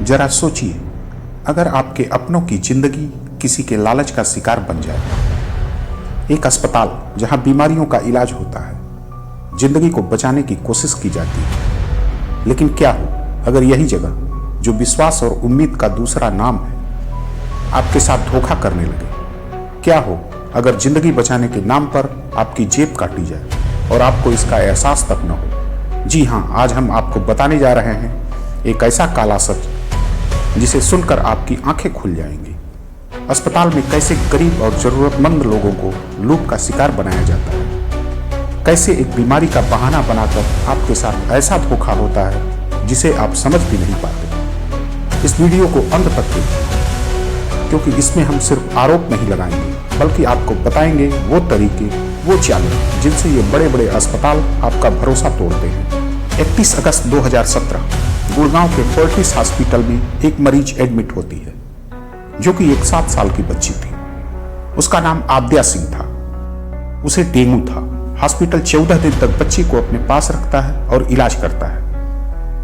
जरा सोचिए, अगर आपके अपनों की जिंदगी किसी के लालच का शिकार बन जाए। एक अस्पताल जहां बीमारियों का इलाज होता है, जिंदगी को बचाने की कोशिश की जाती है, लेकिन क्या हो अगर यही जगह, जो विश्वास और उम्मीद का दूसरा नाम है, आपके साथ धोखा करने लगे। क्या हो अगर जिंदगी बचाने के नाम पर आपकी जेब काटी जाए और आपको इसका एहसास तक न हो। जी हाँ, आज हम आपको बताने जा रहे हैं एक ऐसा काला सच जिसे सुनकर आपकी आंखें खुल जाएंगी। अस्पताल में कैसे गरीब और जरूरतमंद लोगों को लूट का शिकार बनाया जाता है, कैसे एक बीमारी का बहाना बनाकर आपके साथ ऐसा धोखा होता है जिसे आप समझ भी नहीं पाते। इस वीडियो को अंत तक देखिए, क्योंकि इसमें हम सिर्फ आरोप नहीं लगाएंगे, बल्कि आपको बताएंगे वो तरीके, वो चालें जिनसे ये बड़े बड़े अस्पताल आपका भरोसा तोड़ते हैं। 31 अगस्त 2017 गुड़गांव के फोर्टिस हॉस्पिटल में एक मरीज एडमिट होती है, जो कि एक 7 साल की बच्ची थी। उसका नाम आद्या सिंह था। उसे डेंगू था। हॉस्पिटल 14 दिन तक बच्ची को अपने पास रखता है और इलाज करता है,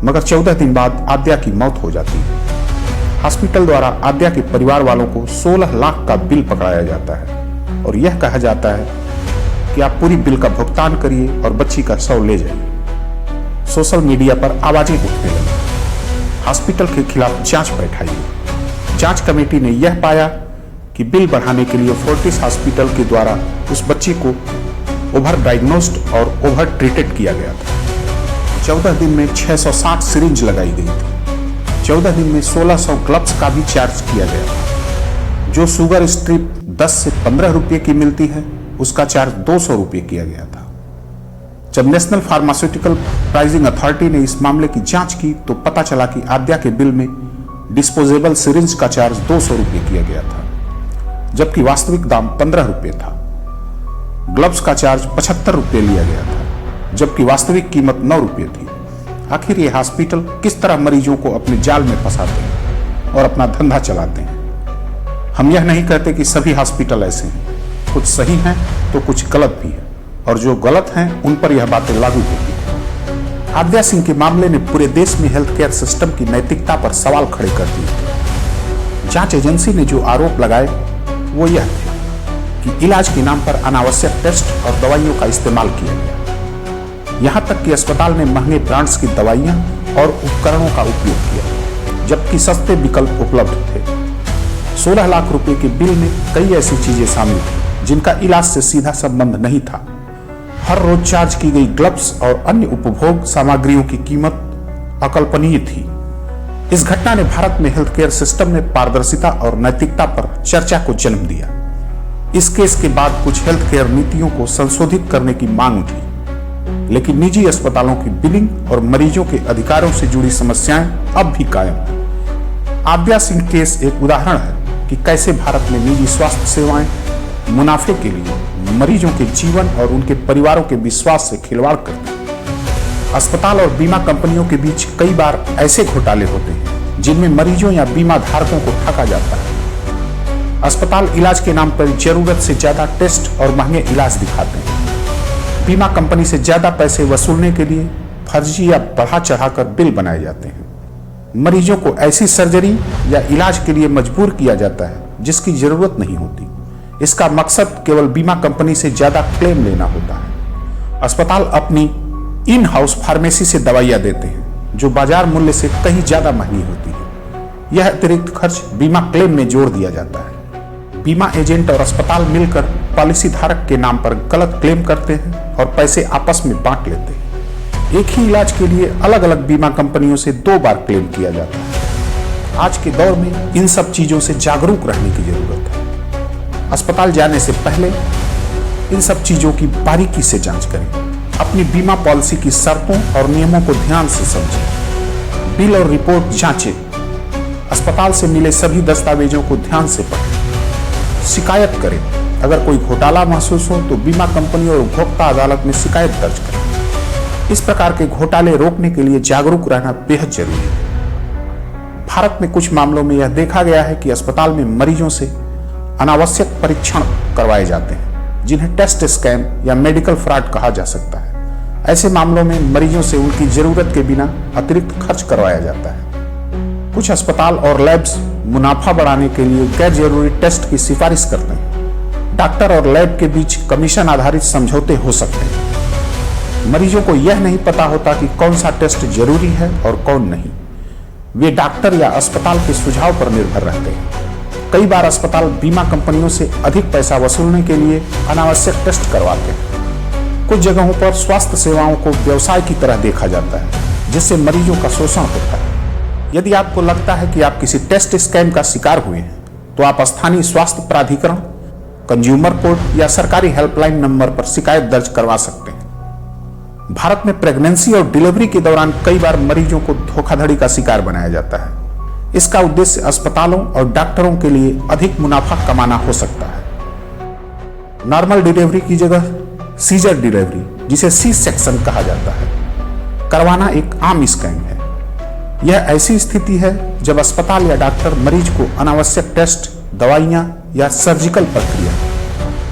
मगर 14 दिन बाद आद्या की मौत हो जाती है। हॉस्पिटल द्वारा आद्या के परिवार वालों को 16 लाख का बिल पकड़ाया जाता है और यह कहा जाता है कि आप पूरी बिल का भुगतान करिए और बच्ची का शव ले जाइए। सोशल मीडिया पर आवाजें उठने लगी। हॉस्पिटल के खिलाफ जांच बैठाई गई। जांच कमेटी ने यह पाया कि बिल बढ़ाने के लिए फोर्टिस हॉस्पिटल के द्वारा उस बच्ची को ओवर डायग्नोस्ड और ओवर ट्रीटेड किया गया था। 14 दिन में 660 सिरिंज लगाई गई थी। 14 दिन में 1600 ग्लव्स का भी चार्ज किया गया था। जो शुगर स्ट्रिप 10 से 15 रुपये की मिलती है, उसका चार्ज 200 रुपये किया गया था। जब नेशनल फार्मास्यूटिकल प्राइसिंग अथॉरिटी ने इस मामले की जांच की तो पता चला कि आद्या के बिल में डिस्पोजेबल सिरिंज का चार्ज 200 रुपये किया गया था, जबकि वास्तविक दाम 15 रुपये था। ग्लव्स का चार्ज 75 रुपये लिया गया था, जबकि वास्तविक कीमत 9 रुपये थी। आखिर ये हॉस्पिटल किस तरह मरीजों को अपने जाल में फंसाते हैं और अपना धंधा चलाते हैं। हम यह नहीं कहते कि सभी हॉस्पिटल ऐसे हैं, कुछ सही हैं तो कुछ गलत भी है, और जो गलत हैं उन पर यह बातें लागू होती हैं। आद्या सिंह के मामले ने पूरे देश में हेल्थ केयर सिस्टम की नैतिकता पर सवाल खड़े कर दिए। जांच एजेंसी ने जो आरोप लगाए वो यह थे कि इलाज के नाम पर अनावश्यक टेस्ट और दवाइयों का इस्तेमाल किया गया। यहां तक कि अस्पताल ने महंगे ब्रांड्स की दवाइयां और उपकरणों का उपयोग किया, जबकि सस्ते विकल्प उपलब्ध थे। 16 लाख रुपए के बिल में कई ऐसी चीजें शामिल थी जिनका इलाज से सीधा संबंध नहीं था। हर रोज चार्ज की गई ग्लव्स और अन्य उपभोग सामग्रियों की कीमत अकल्पनीय थी। इस घटना ने भारत में हेल्थ केयर सिस्टम में पारदर्शिता और नैतिकता पर चर्चा को जन्म दिया। इस केस के बाद कुछ हेल्थ केयर नीतियों को संशोधित करने की मांग उठी, लेकिन निजी अस्पतालों की बिलिंग और मरीजों के अधिकारों से जुड़ी समस्याएं अब भी कायम हैं। आद्या सिंह केस एक उदाहरण है कि कैसे भारत में निजी स्वास्थ्य सेवाएं मुनाफे के लिए मरीजों के जीवन और उनके परिवारों के विश्वास से खिलवाड़ करती हैं। अस्पताल और बीमा कंपनियों के बीच कई बार ऐसे घोटाले होते हैं जिनमें मरीजों या बीमा धारकों को ठगा जाता है। अस्पताल इलाज के नाम पर जरूरत से ज्यादा टेस्ट और महंगे इलाज दिखाते हैं। बीमा कंपनी से ज्यादा पैसे वसूलने के लिए फर्जी या बढ़ा चढ़ाकर बिल बनाए जाते हैं। मरीजों को ऐसी सर्जरी या इलाज के लिए मजबूर किया जाता है जिसकी जरूरत नहीं होती। इसका मकसद केवल बीमा कंपनी से ज्यादा क्लेम लेना होता है। अस्पताल अपनी इन हाउस फार्मेसी से दवाइयां देते हैं जो बाजार मूल्य से कहीं ज्यादा महंगी होती है। यह अतिरिक्त खर्च बीमा क्लेम में जोड़ दिया जाता है। बीमा एजेंट और अस्पताल मिलकर पॉलिसी धारक के नाम पर गलत क्लेम करते हैं और पैसे आपस में बांट लेते हैं। एक ही इलाज के लिए अलग अलग बीमा कंपनियों से 2 बार क्लेम किया जाता है। आज के दौर में इन सब चीजों से जागरूक रहने की जरूरत है। अस्पताल जाने से पहले इन सब चीजों की बारीकी से जांच करें। अपनी बीमा पॉलिसी की शर्तों और नियमों को ध्यान से समझें। बिल और रिपोर्ट जांचें। अस्पताल से मिले सभी दस्तावेजों को ध्यान से पढ़ें। शिकायत करें। अगर कोई घोटाला महसूस हो तो बीमा कंपनी और उपभोक्ता अदालत में शिकायत दर्ज करें। इस प्रकार के घोटाले रोकने के लिए जागरूक रहना बेहद जरूरी है। भारत में कुछ मामलों में यह देखा गया है कि अस्पताल में मरीजों से अनावश्यक परीक्षण करवाए जाते हैं, जिन्हें टेस्ट स्कैम या मेडिकल फ्रॉड कहा जा सकता है। ऐसे मामलों में मरीजों से उनकी जरूरत के बिना अतिरिक्त खर्च करवाया जाता है। कुछ अस्पताल और लैब्स मुनाफा बढ़ाने के लिए गैर जरूरी टेस्ट की सिफारिश करते हैं। डॉक्टर और लैब के बीच कमीशन आधारित समझौते हो सकते हैं। मरीजों को यह नहीं पता होता कि कौन सा टेस्ट जरूरी है और कौन नहीं। वे डॉक्टर या अस्पताल के सुझाव पर निर्भर रहते हैं। कई बार अस्पताल बीमा कंपनियों से अधिक पैसा वसूलने के लिए अनावश्यक टेस्ट करवाते हैं। कुछ जगहों पर स्वास्थ्य सेवाओं को व्यवसाय की तरह देखा जाता है, जिससे मरीजों का शोषण होता है। यदि आपको लगता है कि आप किसी टेस्ट स्कैम का शिकार हुए हैं, तो आप स्थानीय स्वास्थ्य प्राधिकरण, कंज्यूमर कोर्ट या सरकारी हेल्पलाइन नंबर पर शिकायत दर्ज करवा सकते हैं। भारत में प्रेगनेंसी और डिलीवरी के दौरान कई बार मरीजों को धोखाधड़ी का शिकार बनाया जाता है। इसका उद्देश्य अस्पतालों और डॉक्टरों के लिए अधिक मुनाफा कमाना हो सकता है। नॉर्मल डिलीवरी की जगह सीजर डिलीवरी, जिसे सी सेक्शन कहा जाता है, करवाना एक आम स्कैम है। यह ऐसी स्थिति है जब अस्पताल या डॉक्टर मरीज को अनावश्यक टेस्ट, दवाइयां या सर्जिकल प्रक्रिया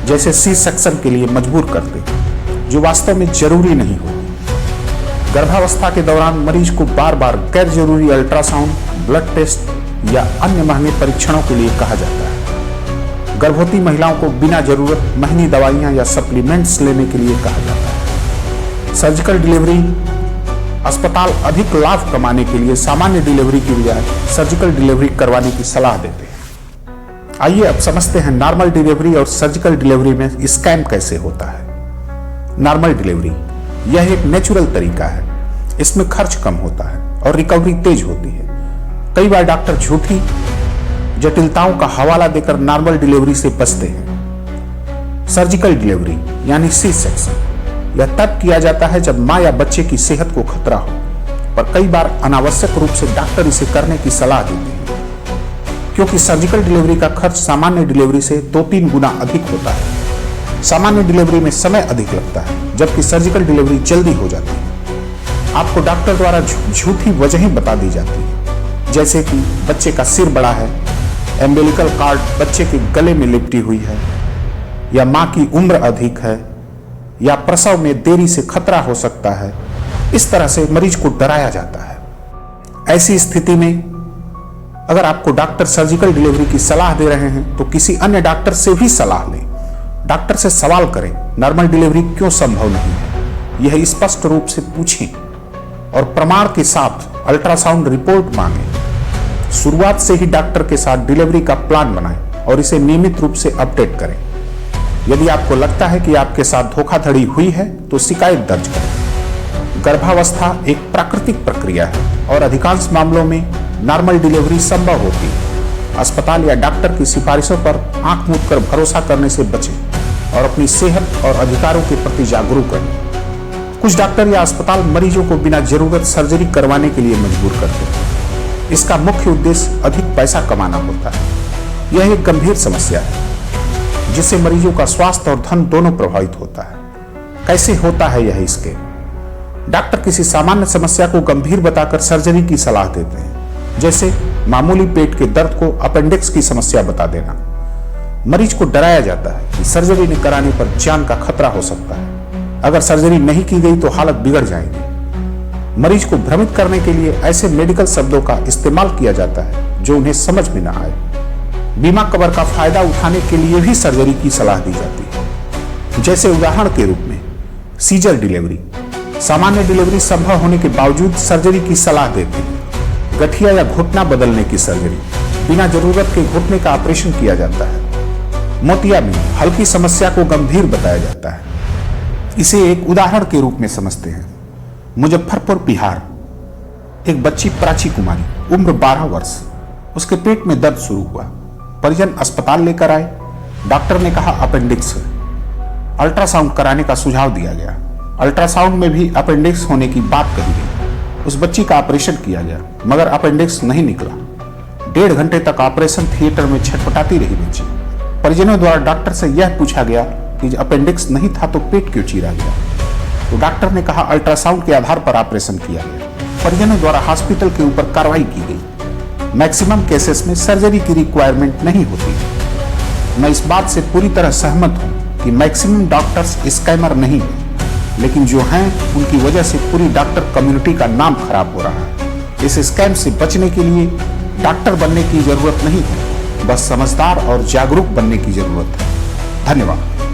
जैसे सी सेक्शन के लिए मजबूर करते हैं, जो वास्तव में जरूरी नहीं होती। गर्भावस्था के दौरान मरीज को बार बार गैर जरूरी अल्ट्रासाउंड, ब्लड टेस्ट या अन्य महंगे परीक्षणों के लिए कहा जाता है। गर्भवती महिलाओं को बिना जरूरत महंगी दवाइयां या सप्लीमेंट्स लेने के लिए कहा जाता है। सर्जिकल डिलीवरी अस्पताल अधिक लाभ कमाने के लिए सामान्य डिलीवरी की बजाय सर्जिकल डिलीवरी करवाने की सलाह देते हैं। आइए अब समझते हैं नॉर्मल डिलीवरी और सर्जिकल डिलीवरी में स्कैम कैसे होता है। नॉर्मल डिलीवरी यह एक नेचुरल तरीका है। इसमें खर्च कम होता है और रिकवरी तेज होती है। कई बार डॉक्टर झूठी जटिलताओं का हवाला देकर नॉर्मल डिलीवरी से बचते हैं। सर्जिकल डिलीवरी यानी सी सेक्शन यह तब किया जाता है जब मां या बच्चे की सेहत को खतरा हो, पर कई बार अनावश्यक रूप से डॉक्टर इसे करने की सलाह देते हैं, क्योंकि सर्जिकल डिलीवरी का खर्च सामान्य डिलीवरी से 2-3 गुना अधिक होता है। सामान्य डिलीवरी में समय अधिक लगता है, जबकि सर्जिकल डिलीवरी जल्दी हो जाती है। आपको डॉक्टर द्वारा झूठी वजहें बता दी जाती है, जैसे कि बच्चे का सिर बड़ा है, एम्बिलिकल कॉर्ड बच्चे के गले में लिपटी हुई है, या मां की उम्र अधिक है, या प्रसव में देरी से खतरा हो सकता है। इस तरह से मरीज को डराया जाता है। ऐसी स्थिति में अगर आपको डॉक्टर सर्जिकल डिलीवरी की सलाह दे रहे हैं, तो किसी अन्य डॉक्टर से भी सलाह लें। डॉक्टर से सवाल करें, नॉर्मल डिलीवरी क्यों संभव नहीं है, यह स्पष्ट रूप से पूछें और प्रमाण के साथ अल्ट्रासाउंड रिपोर्ट मांगें। शुरुआत से ही डॉक्टर के साथ डिलीवरी का प्लान बनाएं और इसे नियमित रूप से अपडेट करें। यदि आपको लगता है कि आपके साथ धोखाधड़ी हुई है, तो शिकायत दर्ज करें। गर्भावस्था एक प्राकृतिक प्रक्रिया है और अधिकांश मामलों में नॉर्मल डिलीवरी संभव होती है। अस्पताल या डॉक्टर की सिफारिशों पर आंख मूंद कर भरोसा करने से बचें और अपनी सेहत और अधिकारों के प्रति जागरूक रहें। कुछ डॉक्टर या अस्पताल मरीजों को बिना जरूरत सर्जरी करवाने के लिए मजबूर करते हैं। इसका मुख्य उद्देश्य अधिक पैसा कमाना होता है। यह एक गंभीर समस्या है, जिससे मरीजों का स्वास्थ्य और धन दोनों प्रभावित होता है। कैसे होता है यह स्कैम? डॉक्टर किसी सामान्य समस्या को गंभीर बताकर सर्जरी की सलाह देते हैं, जैसे मामूली पेट के दर्द को अपेंडिक्स की समस्या बता देना। मरीज को डराया जाता है कि सर्जरी न कराने पर जान का खतरा हो सकता है। अगर सर्जरी नहीं की गई तो हालत बिगड़ जाएगी। मरीज को भ्रमित करने के लिए ऐसे मेडिकल शब्दों का इस्तेमाल किया जाता है जो उन्हें समझ में न आए। बीमा कवर का फायदा उठाने के लिए भी सर्जरी की सलाह दी जाती है। जैसे उदाहरण के रूप में सीजर डिलीवरी सामान्य डिलीवरी संभव होने के बावजूद सर्जरी की सलाह देती है। गठिया या घुटना बदलने की सर्जरी, बिना जरूरत के घुटने का ऑपरेशन किया जाता है। मोतियाबिंद हल्की समस्या को गंभीर बताया जाता है। इसे एक उदाहरण के रूप में समझते हैं। मुजफ्फरपुर बिहार, एक बच्ची प्राची कुमारी, उम्र 12 वर्ष, उसके पेट में दर्द शुरू हुआ। परिजन अस्पताल लेकर आए। डॉक्टर ने कहा अपेंडिक्स है। अल्ट्रासाउंड कराने का सुझाव दिया गया। अल्ट्रासाउंड में भी अपेंडिक्स होने की बात कही गई। उस बच्ची का ऑपरेशन किया गया, मगर अपेंडिक्स नहीं निकला। 1.5 घंटे तक ऑपरेशन थिएटर में छटपटाती रही बच्ची। परिजनों द्वारा डॉक्टर से यह पूछा गया कि अपेंडिक्स नहीं था तो पेट क्यों चीरा गया, तो डॉक्टर ने कहा अल्ट्रासाउंड के आधार पर ऑपरेशन किया गया। परिजनों द्वारा हॉस्पिटल के ऊपर कार्रवाई की गई। मैक्सिमम केसेस में सर्जरी की रिक्वायरमेंट नहीं होती। मैं इस बात से पूरी तरह सहमत हूं कि मैक्सिमम डॉक्टर्स स्कैमर नहीं हैं, लेकिन जो हैं उनकी वजह से पूरी डॉक्टर कम्युनिटी का नाम खराब हो रहा है। इस स्कैम से बचने के लिए डॉक्टर बनने की जरूरत नहीं है, बस समझदार और जागरूक बनने की जरूरत है। धन्यवाद।